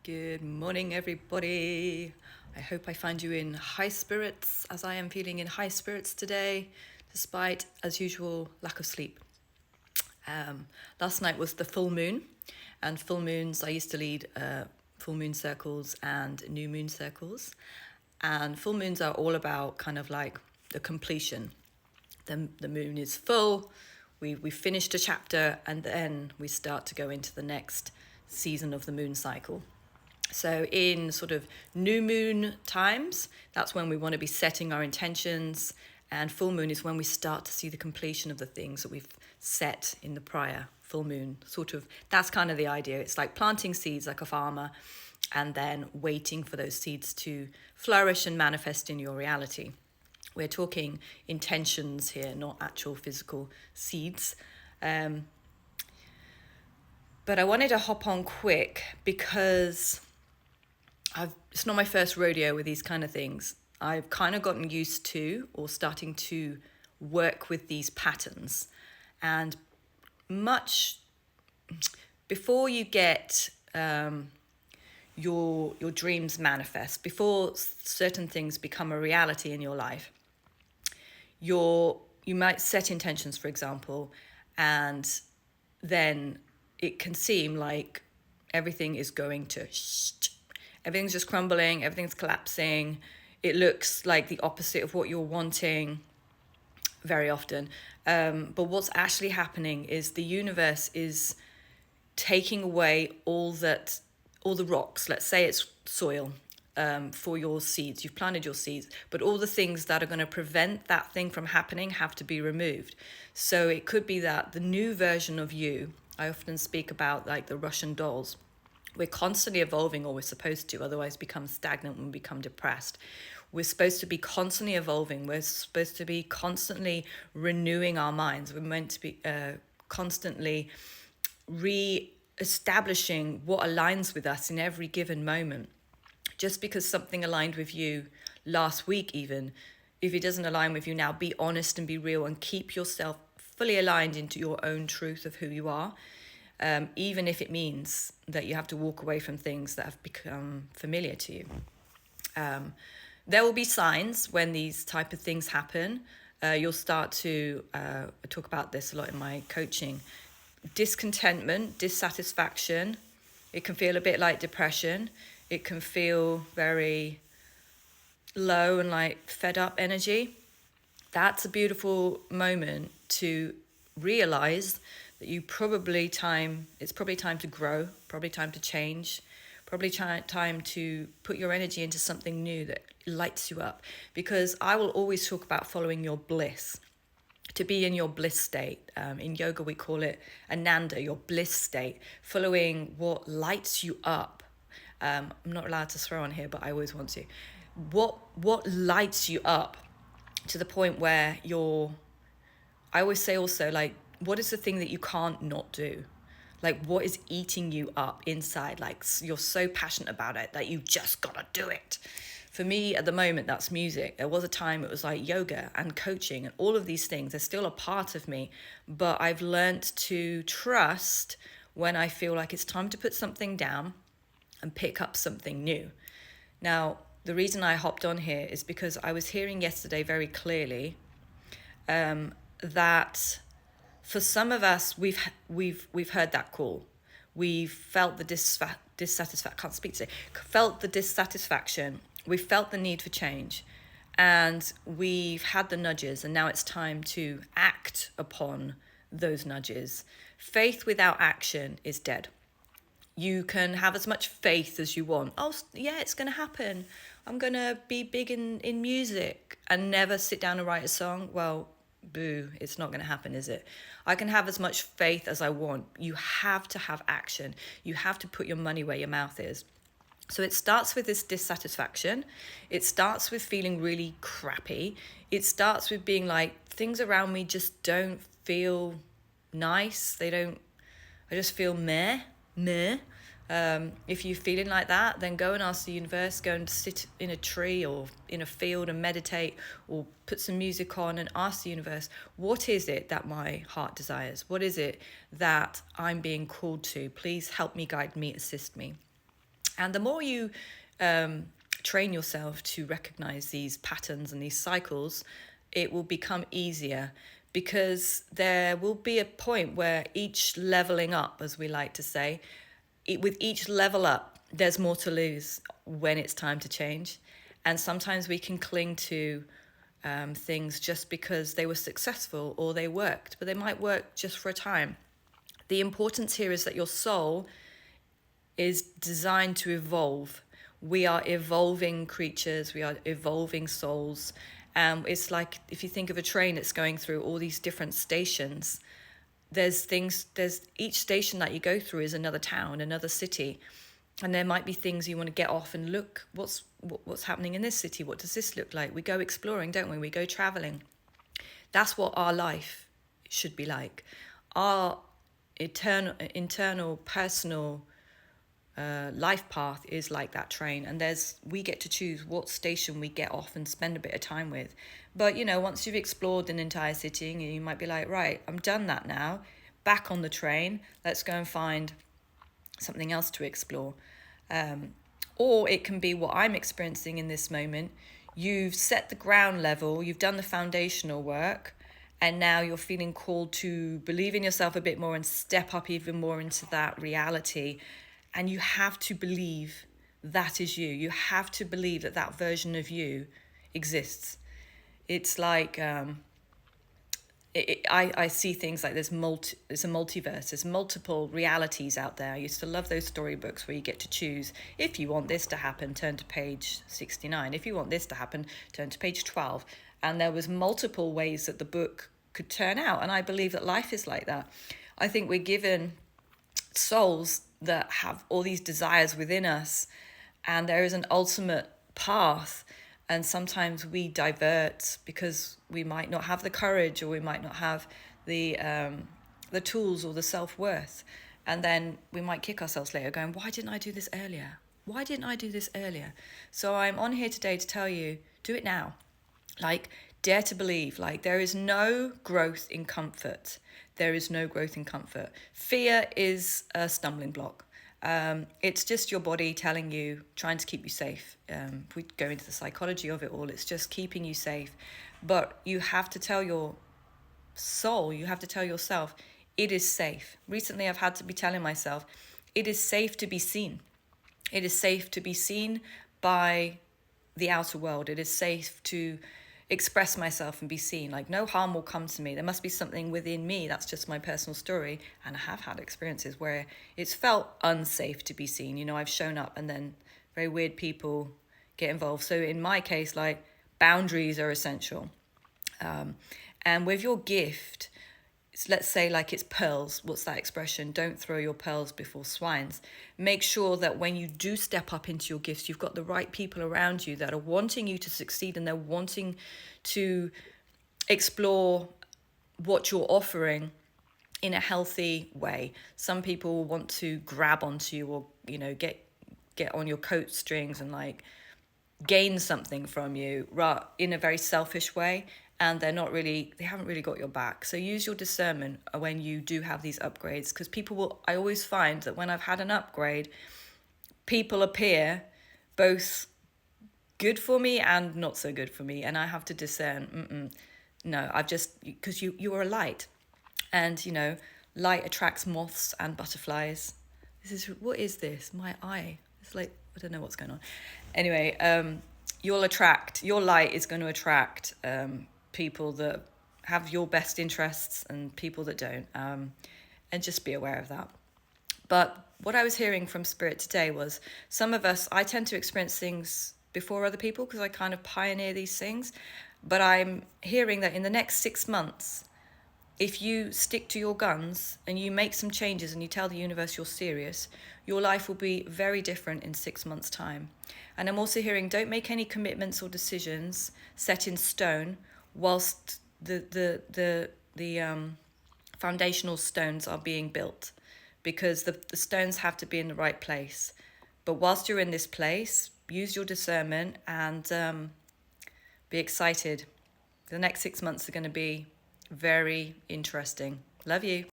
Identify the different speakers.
Speaker 1: Good morning, everybody. I hope I find you in high spirits, as I am feeling in high spirits today, despite, as usual, lack of sleep. Last night was the full moon, and full moons, I used to lead full moon circles and new moon circles. And full moons are all about kind of like the completion. The moon is full, we finished a chapter, and then we start to go into the next season of the moon cycle. So in sort of new moon times, that's when we want to be setting our intentions. And full moon is when we start to see the completion of the things that we've set in the prior full moon. Sort of, that's kind of the idea. It's like planting seeds like a farmer and then waiting for those seeds to flourish and manifest in your reality. We're talking intentions here, not actual physical seeds. But I wanted to hop on quick because it's not my first rodeo with these kind of things. I've kind of gotten used to or starting to work with these patterns. And much before you get your dreams manifest, before certain things become a reality in your life, you might set intentions, for example, and then it can seem like everything is going to everything's just crumbling, everything's collapsing. It looks like the opposite of what you're wanting very often. But what's actually happening is the universe is taking away all the rocks. Let's say it's soil for your seeds. You've planted your seeds, but all the things that are going to prevent that thing from happening have to be removed. So it could be that the new version of you, I often speak about like the Russian dolls. We're constantly evolving, or we're supposed to, otherwise become stagnant and become depressed. We're supposed to be constantly evolving. We're supposed to be constantly renewing our minds. We're meant to be constantly re-establishing what aligns with us in every given moment. Just because something aligned with you last week, even if it doesn't align with you now, be honest and be real and keep yourself fully aligned into your own truth of who you are. Even if it means that you have to walk away from things that have become familiar to you. There will be signs when these type of things happen. You'll start to talk about this a lot in my coaching. Discontentment, dissatisfaction. It can feel a bit like depression. It can feel very low and like fed up energy. That's a beautiful moment to realize that it's probably time to grow, probably time to change, probably time to put your energy into something new that lights you up. Because I will always talk about following your bliss, to be in your bliss state. In yoga, we call it Ananda, your bliss state, following what lights you up. I'm not allowed to throw on here, but I always want to. What lights you up to the point where I always say also, like, what is the thing that you can't not do? Like, what is eating you up inside? Like, you're so passionate about it that you just gotta do it. For me, at the moment, that's music. There was a time it was like yoga and coaching and all of these things. They're still a part of me, but I've learned to trust when I feel like it's time to put something down and pick up something new. Now, the reason I hopped on here is because I was hearing yesterday very clearly that for some of us, we've heard that call. We've felt the dissatisfaction. Can't speak today. Felt the dissatisfaction. We felt the need for change, and we've had the nudges, and now it's time to act upon those nudges. Faith without action is dead. You can have as much faith as you want. Oh, yeah, it's going to happen. I'm going to be big in music and never sit down and write a song. Well, boo, it's not going to happen, is it? I can have as much faith as I want. You have to have action. You have to put your money where your mouth is. So it starts with this dissatisfaction. It starts with feeling really crappy. It starts with being like, things around me just don't feel nice. I just feel meh. If you're feeling like that, then go and ask the universe, go and sit in a tree or in a field and meditate, or put some music on and ask the universe, what is it that my heart desires? What is it that I'm being called to? Please help me, guide me, assist me. And the more you train yourself to recognize these patterns and these cycles, it will become easier, because there will be a point where each leveling up, as we like to say, with each level up, there's more to lose when it's time to change. And sometimes we can cling to things just because they were successful or they worked, but they might work just for a time. The importance here is that your soul is designed to evolve. We are evolving creatures, we are evolving souls. It's like if you think of a train that's going through all these different stations, there's each station that you go through is another town, another city. And there might be things you want to get off and look, what's happening in this city? What does this look like? We go exploring, don't we? We go traveling. That's what our life should be like. Our internal, personal life path is like that train, and we get to choose what station we get off and spend a bit of time with. But once you've explored an entire city, you might be like, right, I'm done that now, back on the train, let's go and find something else to explore. Or it can be what I'm experiencing in this moment. You've set the ground level, you've done the foundational work, and now you're feeling called to believe in yourself a bit more and step up even more into that reality. And you have to believe that is you. You have to believe that that version of you exists. It's like, I see things like there's a multiverse. There's multiple realities out there. I used to love those storybooks where you get to choose. If you want this to happen, turn to page 69. If you want this to happen, turn to page 12. And there was multiple ways that the book could turn out. And I believe that life is like that. I think we're given souls that have all these desires within us, and there is an ultimate path. And sometimes we divert because we might not have the courage, or we might not have the tools or the self-worth. And then we might kick ourselves later going, why didn't I do this earlier? Why didn't I do this earlier? So I'm on here today to tell you, do it now. Like, dare to believe. Like, there is no growth in comfort. There is no growth in comfort. Fear is a stumbling block. It's just your body telling you, trying to keep you safe. If we go into the psychology of it all, it's just keeping you safe. But you have to tell your soul, you have to tell yourself, it is safe. Recently, I've had to be telling myself, it is safe to be seen. It is safe to be seen by the outer world. It is safe to express myself and be seen. Like, no harm will come to me. There must be something within me. That's just my personal story. And I have had experiences where it's felt unsafe to be seen. I've shown up and then very weird people get involved. So in my case, like, boundaries are essential. And with your gift, let's say like it's pearls. What's that expression? Don't throw your pearls before swines. Make sure that when you do step up into your gifts, you've got the right people around you that are wanting you to succeed, and they're wanting to explore what you're offering in a healthy way. Some people want to grab onto you, or get on your coat strings and like gain something from you in a very selfish way. And they haven't really got your back. So use your discernment when you do have these upgrades, because I always find that when I've had an upgrade, people appear both good for me and not so good for me. And I have to discern, no, because you are a light. And, light attracts moths and butterflies. What is this? My eye. It's like, I don't know what's going on. Anyway, your light is going to attract people that have your best interests and people that don't, and just be aware of that. But what I was hearing from Spirit today was, some of us, I tend to experience things before other people because I kind of pioneer these things, but I'm hearing that in the next 6 months, if you stick to your guns and you make some changes and you tell the universe you're serious, your life will be very different in 6 months' time. And I'm also hearing, don't make any commitments or decisions set in stone whilst the foundational stones are being built, because the stones have to be in the right place. But whilst you're in this place, use your discernment and be excited. The next 6 months are going to be very interesting. Love you.